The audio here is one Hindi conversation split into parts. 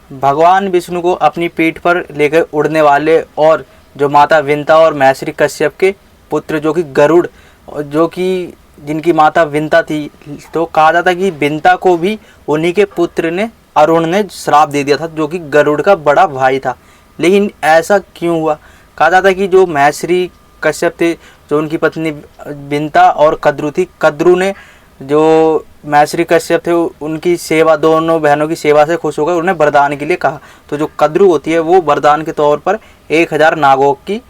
भगवान विष्णु को अपनी पीठ पर लेकर उड़ने वाले और जो माता विंता और महर्षि कश्यप के पुत्र जो कि गरुड़, जो कि जिनकी माता विंता थी, तो कहा जाता कि विंता को भी उन्हीं के पुत्र ने अरुण ने श्राप दे दिया था, जो कि गरुड़ का बड़ा भाई था। लेकिन ऐसा क्यों हुआ? कहा जाता कि जो महर्षि कश्यप थे, जो उनकी पत्नी विंता और कद्रु थी, कद्रु ने जो महर्षि कश्यप थे उनकी सेवा, दोनों बहनों की सेवा से खुश होकर उन्हें वरदान के लिए कहा। तो जो कद्रु होती है वो वरदान के तौर पर 1000 नागों की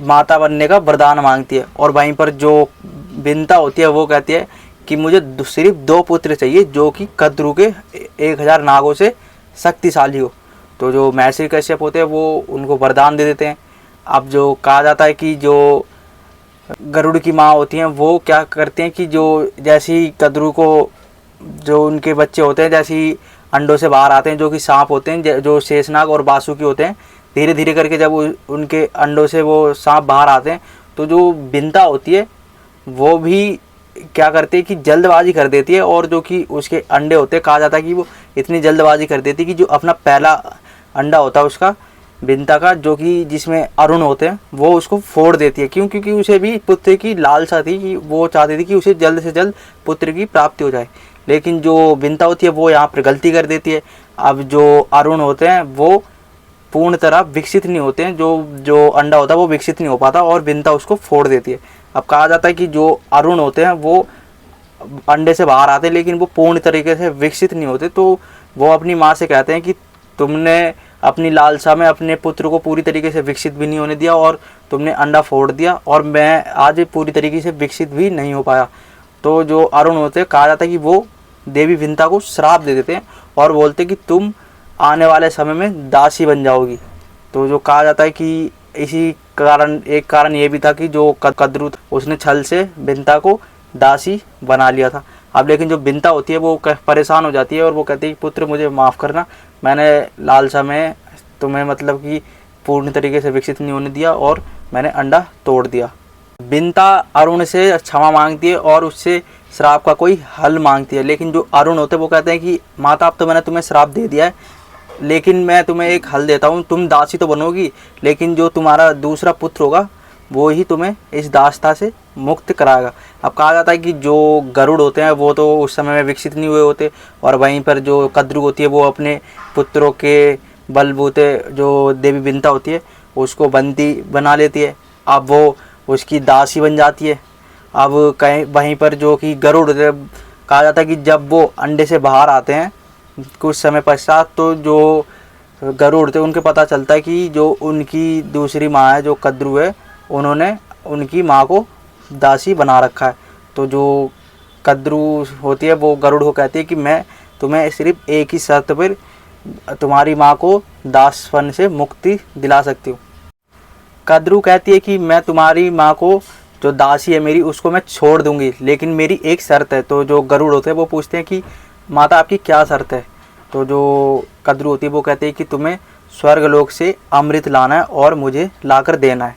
माता बनने का वरदान मांगती है, और वहीं पर जो विंता होती है वो कहती है कि मुझे सिर्फ 2 पुत्र चाहिए जो कि कद्रु के 1000 नागों से शक्तिशाली हो। तो जो महर्षि कश्यप होते हैं वो उनको वरदान दे देते हैं। अब जो कहा जाता है कि जो गरुड़ की माँ होती हैं वो क्या करते हैं कि जो जैसी कद्रु को जो उनके बच्चे होते हैं जैसी अंडों से बाहर आते हैं, जो कि सांप होते हैं, जो शेषनाग और बासुकी होते हैं, धीरे धीरे करके जब उनके अंडों से वो सांप बाहर आते हैं, तो जो विंता होती है वो भी क्या करते हैं कि जल्दबाजी कर देती है, और जो कि उसके अंडे होते हैं, कहा जाता है कि वो इतनी जल्दबाजी कर देती है कि जो अपना पहला अंडा होता है उसका, विंता का, जो कि जिसमें अरुण होते हैं, वो उसको फोड़ देती है। क्यों? क्योंकि उसे भी पुत्र की लालसा थी कि वो चाहती थी कि उसे जल्द से जल्द पुत्र की प्राप्ति हो जाए। लेकिन जो विंता होती है वो यहाँ पर गलती कर देती है। अब जो अरुण होते हैं वो पूर्ण तरह विकसित नहीं होते हैं, जो अंडा होता है वो विकसित नहीं हो पाता, और विंता उसको फोड़ देती है। अब कहा जाता है कि जो अरुण होते हैं वो अंडे से बाहर आते हैं लेकिन वो पूर्ण तरीके से विकसित नहीं होते, तो वो अपनी माँ से कहते हैं कि तुमने अपनी लालसा में अपने पुत्र को पूरी तरीके से विकसित भी नहीं होने दिया, और तुमने अंडा फोड़ दिया, और मैं आज पूरी तरीके से विकसित भी नहीं हो पाया। तो जो अरुण होते हैं, कहा जाता है कि वो देवी विंता को श्राप दे देते हैं और बोलते कि तुम आने वाले समय में दासी बन जाओगी। तो जो कहा जाता है कि इसी कारण, एक कारण ये भी था कि जो कद्रु था उसने छल से विंता को दासी बना लिया था। अब लेकिन जो विंता होती है वो परेशान हो जाती है और वो कहती है कि पुत्र मुझे माफ़ करना, मैंने लालसा में तुम्हें मतलब कि पूर्ण तरीके से विकसित नहीं होने दिया और मैंने अंडा तोड़ दिया। विंता अरुण से क्षमा मांगती है और उससे श्राप का कोई हल मांगती है। लेकिन जो अरुण होते हैं वो कहते हैं कि माता अब तो मैंने तुम्हें श्राप दे दिया है, लेकिन मैं तुम्हें एक हल देता हूँ, तुम दासी तो बनोगी लेकिन जो तुम्हारा दूसरा पुत्र होगा वो ही तुम्हें इस दासता से मुक्त कराएगा। अब कहा जाता है कि जो गरुड़ होते हैं वो तो उस समय में विकसित नहीं हुए होते, और वहीं पर जो कद्रु होती है वो अपने पुत्रों के बलबूते जो देवी विंता होती है उसको बंदी बना लेती है। अब वो उसकी दासी बन जाती है। अब कहीं वहीं पर जो कि गरुड़ होते हैं, कहा जाता है कि जब वो अंडे से बाहर आते हैं कुछ समय पश्चात, तो जो गरुड़ थे उनके पता चलता है कि जो उनकी दूसरी माँ है जो कद्रु है, उन्होंने उनकी माँ को दासी बना रखा है। तो जो कद्रु होती है वो गरुड़ को कहती है कि मैं तुम्हें सिर्फ एक ही शर्त पर तुम्हारी माँ को दासपन से मुक्ति दिला सकती हूँ। कद्रु कहती है कि मैं तुम्हारी माँ को, जो दासी है मेरी, उसको मैं छोड़ दूंगी, लेकिन मेरी एक शर्त है। तो जो गरुड़ होते हैं वो पूछते हैं कि माता आपकी क्या शर्त है? तो जो कद्रु होती है वो कहती है कि तुम्हें स्वर्गलोक से अमृत लाना है और मुझे लाकर देना है।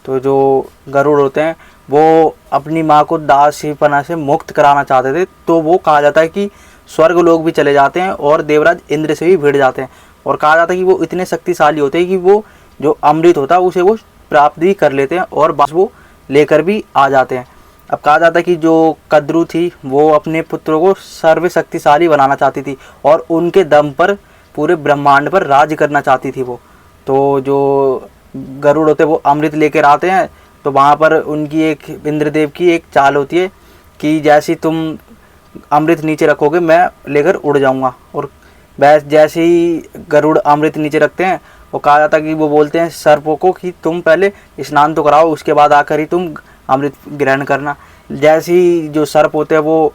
तो जो गरुड़ होते हैं वो अपनी माँ को दासीपना से मुक्त कराना चाहते थे, तो वो कहा जाता है कि स्वर्गलोक भी चले जाते हैं और देवराज इंद्र से भी भिड़ जाते हैं, और कहा जाता है कि वो इतने शक्तिशाली होते हैं कि वो जो अमृत होता है उसे वो प्राप्त भी कर लेते हैं और बस वो लेकर भी आ जाते हैं। अब कहा जाता है कि जो कद्रु थी वो अपने पुत्रों को सर्वशक्तिशाली बनाना चाहती थी और उनके दम पर पूरे ब्रह्मांड पर राज करना चाहती थी वो। तो जो गरुड़ होते वो अमृत लेकर आते हैं, तो वहाँ पर उनकी एक इंद्रदेव की एक चाल होती है कि जैसे तुम अमृत नीचे रखोगे मैं लेकर उड़ जाऊँगा, और वैसे जैसे ही गरुड़ अमृत नीचे रखते हैं वो कहा जाता है कि वो बोलते हैं सर्पों को कि तुम पहले स्नान तो कराओ, उसके बाद आकर ही तुम अमृत ग्रहण करना। जैसे ही जो सर्प होते हैं वो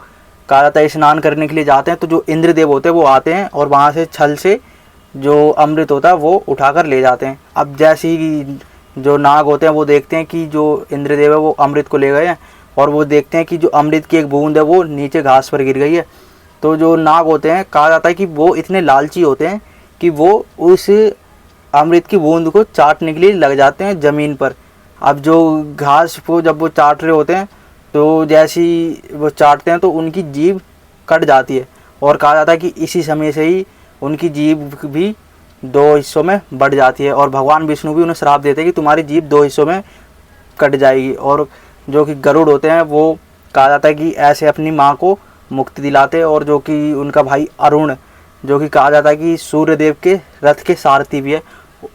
कहा जाता है स्नान करने के लिए जाते हैं, तो जो इंद्रदेव होते हैं वो आते हैं और वहाँ से छल से जो अमृत होता है वो उठाकर ले जाते हैं। अब जैसे ही जो नाग होते हैं वो देखते हैं कि जो इंद्रदेव है वो अमृत को ले गए हैं, और वो देखते हैं कि जो अमृत की एक बूंद है वो नीचे घास पर गिर गई है। तो जो नाग होते हैं, कहा जाता है कि वो इतने लालची होते हैं कि वो उस अमृत की बूंद को चाटने के लिए लग जाते हैं ज़मीन पर। अब जो घास को जब वो चाट रहे होते हैं, तो जैसे ही वो चाटते हैं तो उनकी जीभ कट जाती है, और कहा जाता है कि इसी समय से ही उनकी जीभ भी 2 हिस्सों में बढ़ जाती है और भगवान विष्णु भी उन्हें श्राप देते हैं कि तुम्हारी जीभ 2 हिस्सों में कट जाएगी। और जो कि गरुड़ होते हैं वो कहा जाता है कि ऐसे अपनी माँ को मुक्ति दिलाते हैं। और जो कि उनका भाई अरुण, जो कि कहा जाता है कि सूर्यदेव के रथ के सारथी भी है,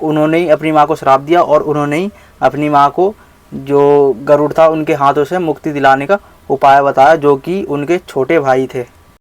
उन्होंने ही अपनी माँ को श्राप दिया और उन्होंने ही अपनी माँ को जो गरुड़ था उनके हाथों से मुक्ति दिलाने का उपाय बताया, जो कि उनके छोटे भाई थे।